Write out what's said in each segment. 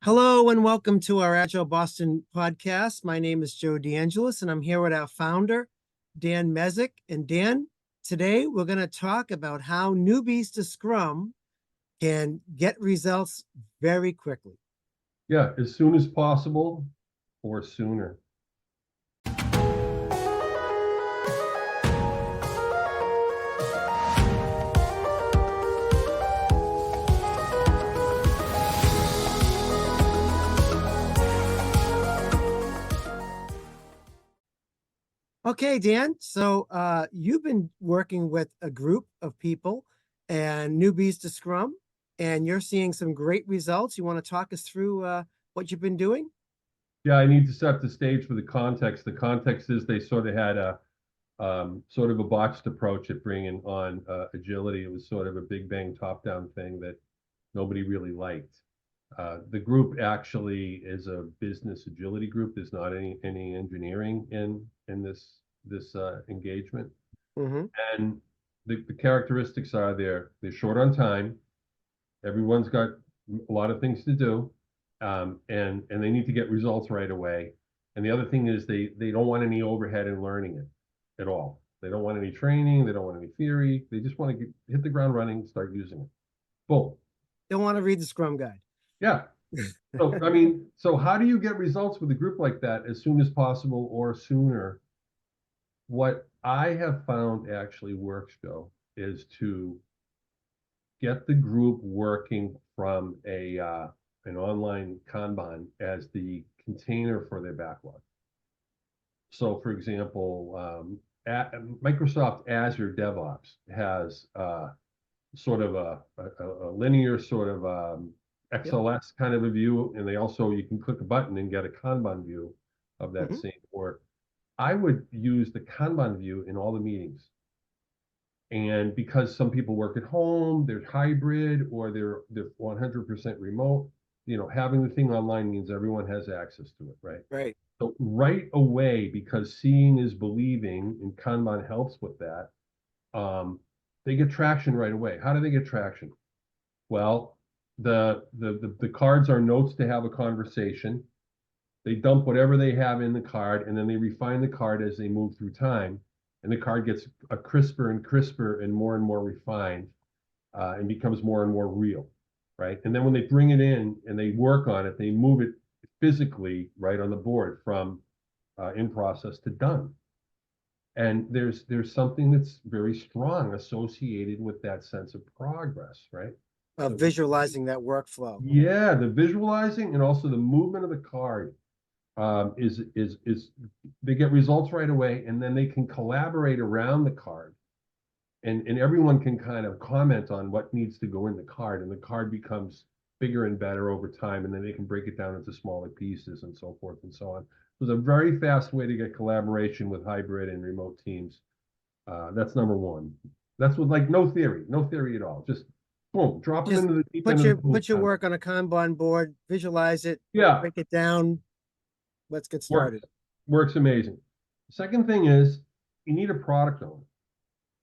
Hello and welcome to our Agile Boston podcast. My name is Joe DeAngelis and I'm here with our founder, Dan Mezek. And Dan, today we're going to talk about how newbies to Scrum can get results very quickly. Yeah, as soon as possible or sooner. Okay, Dan. So you've been working with a group of people and newbies to Scrum, and you're seeing some great results. You want to talk us through what you've been doing? Yeah, I need to set the stage for the context. The context is they sort of had a sort of a botched approach at bringing on agility. It was sort of a big bang top-down thing that nobody really liked. The group actually is a business agility group. There's not any engineering in this engagement. Mm-hmm. And the characteristics are they're short on time. Everyone's got a lot of things to do, and they need to get results right away. And the other thing is they don't want any overhead in learning it at all. They don't want any training. They don't want any theory. They just want to hit the ground running, start using it. Boom. Don't want to read the Scrum guide. Yeah. So I mean, so how do you get results with a group like that as soon as possible or sooner? What I have found actually works, Joe, is to get the group working from an online Kanban as the container for their backlog. So, for example, Microsoft Azure DevOps has sort of a linear sort of XLS kind of a view, and you can click a button and get a Kanban view of that same work. I would use the Kanban view in all the meetings. And because some people work at home, they're hybrid, or they're 100% remote, having the thing online means everyone has access to it, right? Right. So right away, because seeing is believing, and Kanban helps with that, they get traction right away. How do they get traction? Well, the cards are notes to have a conversation. They dump whatever they have in the card, and then they refine the card as they move through time. And the card gets a crisper and more refined, and becomes more and more real, right? And then when they bring it in and they work on it, they move it physically right on the board from in process to done. And there's something that's very strong associated with that sense of progress, right? So, Visualizing that workflow. yeah, the visualizing and also the movement of the card is they get results right away, and then they can collaborate around the card, and everyone can kind of comment on what needs to go in the card, and the card becomes bigger and better over time, and then they can break it down into smaller pieces and so forth and so on. So it's a very fast way to get collaboration with hybrid and remote teams. That's number one. That's with no theory at all. Just boom, drop them into the deep end of the pool. Put your work on a Kanban board, visualize it, Yeah, break it down. Let's get started. Works amazing. Second thing is you need a product owner.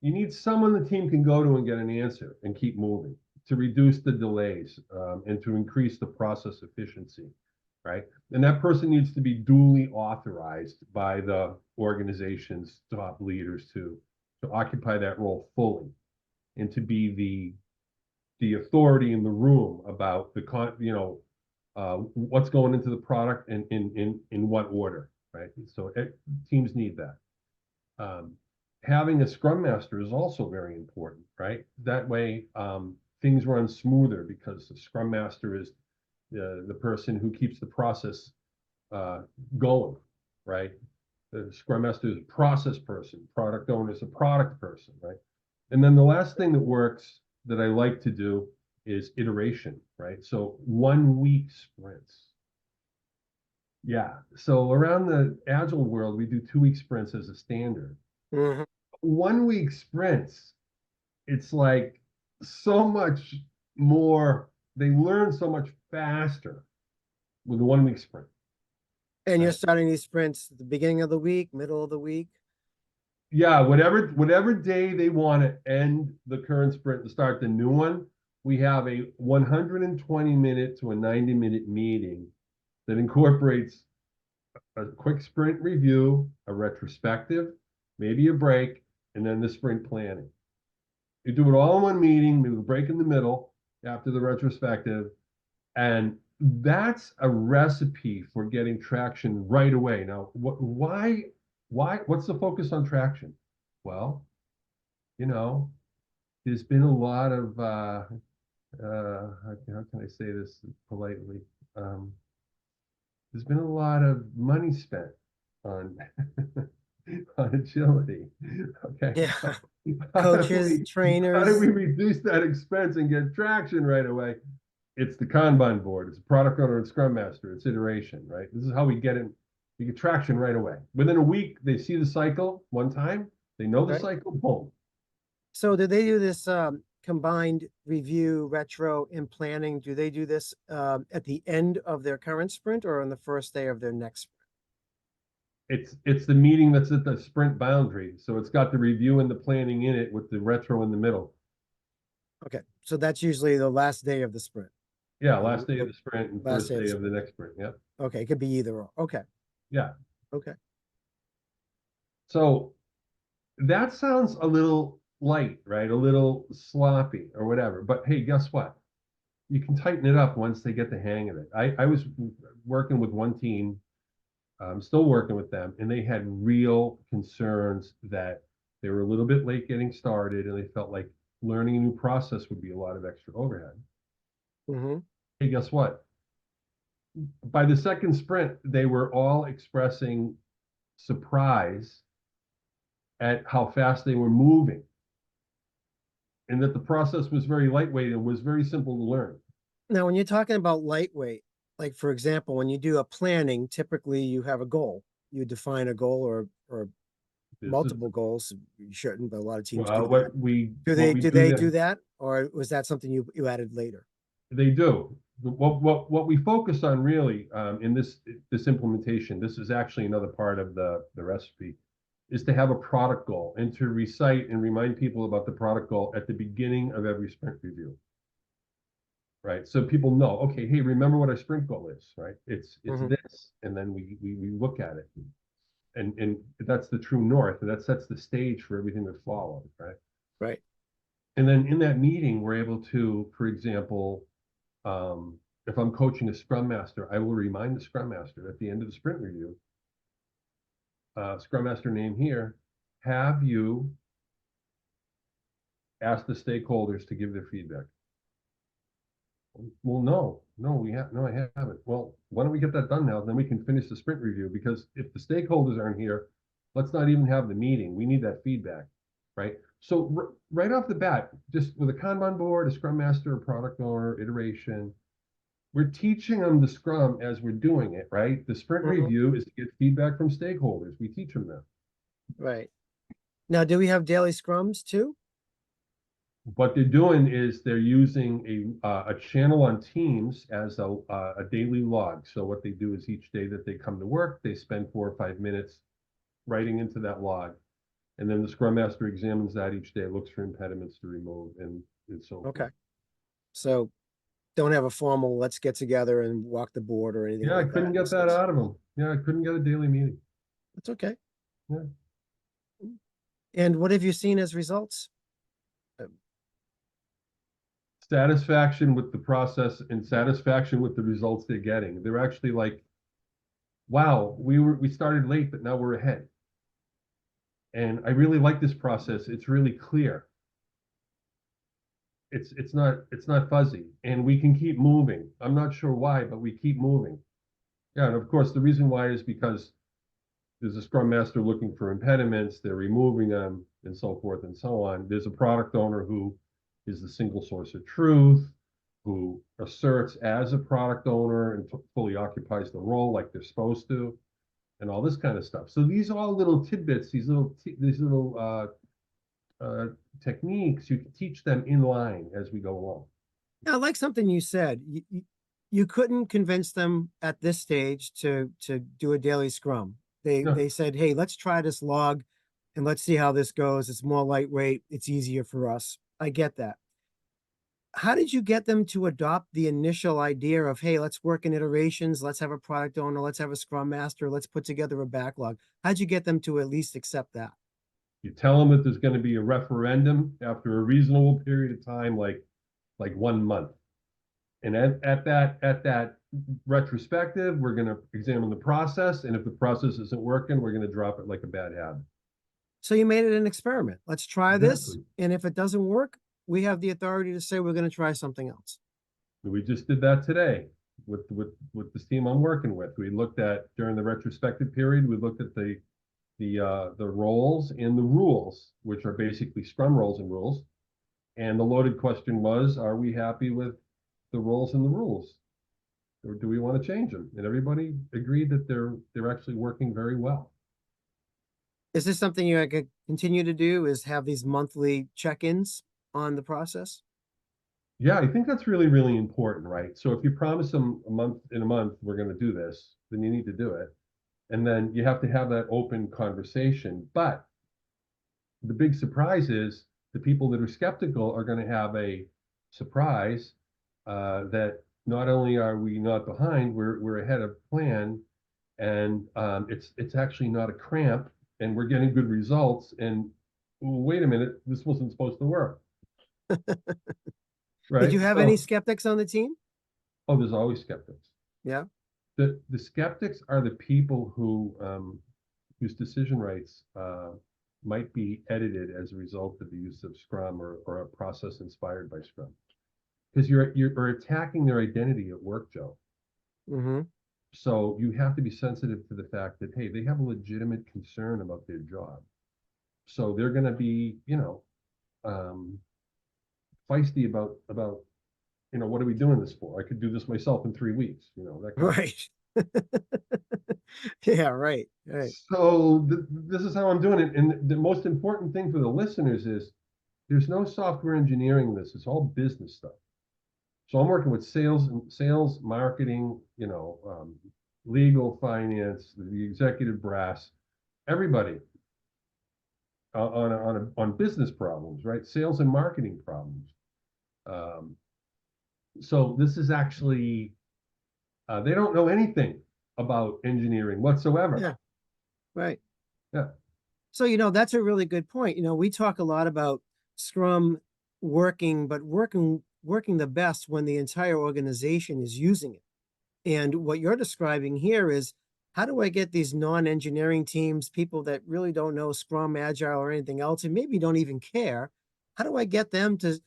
You need someone the team can go to and get an answer and keep moving to reduce the delays, and to increase the process efficiency, right? And that person needs to be duly authorized by the organization's top leaders to occupy that role fully, and to be the authority in the room about what's going into the product and in what order, right? So teams need that. Having a Scrum Master is also very important, right? That way things run smoother, because the Scrum Master is the person who keeps the process going, right? The Scrum Master is a process person, product owner is a product person, right? And then the last thing that works that I like to do is iteration, right? So 1 week sprints. Yeah. So around the Agile world, we do 2-week sprints as a standard. 1 week sprints, it's like so much more, they learn so much faster with a 1 week sprint. And you're starting these sprints at the beginning of the week, middle of the week? Yeah, whatever day they want to end the current sprint and start the new one, we have a 120-minute to a 90-minute meeting that incorporates a quick sprint review, a retrospective, maybe a break, and then the sprint planning. You do it all in one meeting, maybe a break in the middle after the retrospective, and that's a recipe for getting traction right away. Now, why, what's the focus on traction? Well, you know, there's been a lot of, how can I say this politely? There's been a lot of money spent on on agility. Okay. Yeah. How do Coaches, we trainers. reduce that expense and get traction right away? It's the Kanban board. It's a product owner and Scrum Master. It's iteration, right? This is how we get in. We get traction right away. Within a week, they see the cycle one time. They know the Right. cycle. Boom. So do they do this combined review, retro, and planning? Do they do this at the end of their current sprint or on the first day of their next sprint? It's the meeting that's at the sprint boundary. So it's got the review and the planning in it with the retro in the middle. Okay, so that's usually the last day of the sprint. Yeah, last day of the sprint and Last first day of day the of the sprint. next sprint. Yep. Okay, it could be either or. Okay, Yeah. okay. So that sounds a little light, right? A little sloppy or whatever. But hey, guess what? You can tighten it up once they get the hang of it. I was working with one team, I'm still working with them, and they had real concerns that they were a little bit late getting started and they felt like learning a new process would be a lot of extra overhead. Mm-hmm. Hey, guess what? By the second sprint, they were all expressing surprise at how fast they were moving and that the process was very lightweight and was very simple to learn. Now, when you're talking about lightweight, like for example, when you do a planning, typically you have a goal. You define a goal or This is multiple goals. You shouldn't, but a lot of teams do well, that. Do do they there. do that, or was that something you added later? They do. What we focus on really in this implementation, this is actually another part of the recipe, is to have a product goal and to recite and remind people about the product goal at the beginning of every sprint review. Right. So people know, okay, hey, remember what our sprint goal is, right? It's Mm-hmm. this, and then we look at it, and that's the true north, and that sets the stage for everything that follows, right? Right. And then in that meeting, we're able to, for example, if I'm coaching a Scrum Master, I will remind the Scrum Master at the end of the sprint review, Scrum Master name here, have you asked the stakeholders to give their feedback? Well, no, I haven't. Well, why don't we get that done now? Then we can finish the sprint review, because if the stakeholders aren't here, let's not even have the meeting. We need that feedback, right? So right off the bat, just with a Kanban board, a Scrum Master, a product owner, iteration, we're teaching them the Scrum as we're doing it, right? The sprint Mm-hmm. review is to get feedback from stakeholders. We teach them that. Right. Now, do we have daily scrums too? What they're doing is they're using a channel on Teams as a daily log. So what they do is each day that they come to work, they spend 4 or 5 minutes writing into that log. And then the Scrum Master examines that each day, looks for impediments to remove, and so Okay. forth. So don't have a formal let's get together and walk the board or anything Yeah, I like couldn't that. get It's that just, out of them. Yeah, I couldn't get a daily meeting. it's okay. Yeah. And what have you seen as results? Satisfaction with the process and satisfaction with the results they're getting. They're actually like, wow, we started late, but now we're ahead. And I really like this process. It's really clear. It's not fuzzy, and we can keep moving. I'm not sure why, but we keep moving. Yeah, and of course the reason why is because there's a Scrum Master looking for impediments, they're removing them, and so forth and so on. There's a product owner who is the single source of truth, who asserts as a product owner and fully occupies the role like they're supposed to, and all this kind of stuff. So these are all little tidbits, these little techniques. You can teach them in line as we go along. I like something you said. You couldn't convince them at this stage to do a daily scrum. No, They said, hey, let's try this log and let's see how this goes. It's more lightweight. It's easier for us. I get that. how did you get them to adopt the initial idea of, hey, let's work in iterations, let's have a product owner, let's have a scrum master, let's put together a backlog? How'd you get them to at least accept that? You tell them that there's going to be a referendum after a reasonable period of time, like 1 month. And at that retrospective, we're going to examine the process. And if the process isn't working, we're going to drop it like a bad habit. So you made it an experiment. Let's try this. Exactly. And if it doesn't work, we have the authority to say we're going to try something else. We just did that today with this team I'm working with. We looked at, during the retrospective period, we looked at the roles and the rules, which are basically Scrum roles and rules. And the loaded question was, are we happy with the roles and the rules? Or do we want to change them? And everybody agreed that they're actually working very well. Is this something you could continue to do, is have these monthly check-ins on the process? Yeah, I think that's really, really important, right? So if you promise them in a month, we're going to do this, then you need to do it. And then you have to have that open conversation. But the big surprise is the people that are skeptical are going to have a surprise that not only are we not behind, we're ahead of plan, and it's actually not a cramp, and we're getting good results. And wait a minute, this wasn't supposed to work, right? Did you have any skeptics on the team? Oh, there's always skeptics. Yeah. The skeptics are the people whose decision rights might be edited as a result of the use of Scrum or a process inspired by Scrum. Because you're attacking their identity at work, Joe. Mm-hmm. So you have to be sensitive to the fact that, hey, they have a legitimate concern about their job. So they're going to be, feisty about, what are we doing this for? I could do this myself in 3 weeks, that kind of thing. Right. Yeah, right. So this is how I'm doing it. And the most important thing for the listeners is there's no software engineering in this. It's all business stuff. So I'm working with sales, marketing, legal, finance, the executive brass, everybody on business problems, right? Sales and marketing problems. So this is actually, they don't know anything about engineering whatsoever. Yeah, right. Yeah. So, that's a really good point. We talk a lot about Scrum working, but working the best when the entire organization is using it. And what you're describing here is, how do I get these non-engineering teams, people that really don't know Scrum, Agile, or anything else, and maybe don't even care? How do I get them to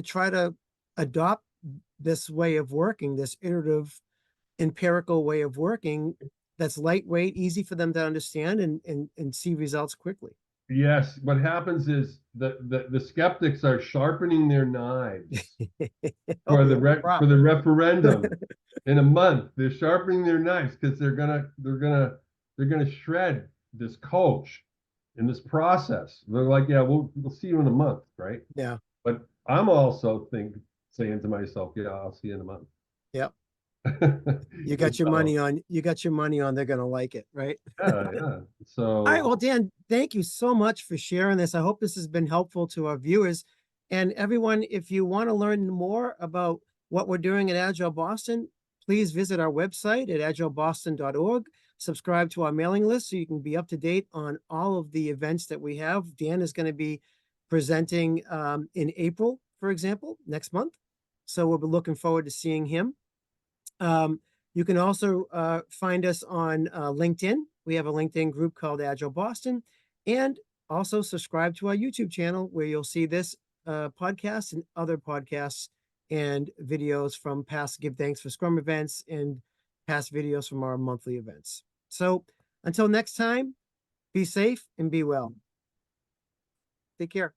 try to adopt this way of working, this iterative, empirical way of working that's lightweight, easy for them to understand and see results quickly? Yes. What happens is the skeptics are sharpening their knives for the referendum in a month. They're sharpening their knives because they're gonna shred this coach in this process. They're like, yeah, we'll see you in a month, right? Yeah. But I'm also saying to myself, yeah, I'll see you in a month. Yep. You got your money on, they're going to like it, right? Yeah. So, all right. Well, Dan, thank you so much for sharing this. I hope this has been helpful to our viewers and everyone. If you want to learn more about what we're doing at Agile Boston, please visit our website at agileboston.org. Subscribe to our mailing list so you can be up to date on all of the events that we have. Dan is going to be presenting in April, for example, next month. So we'll be looking forward to seeing him. You can also find us on LinkedIn. We have a LinkedIn group called Agile Boston, and also subscribe to our YouTube channel where you'll see this podcast and other podcasts and videos from past Give Thanks for Scrum events and past videos from our monthly events. So until next time, be safe and be well. Take care.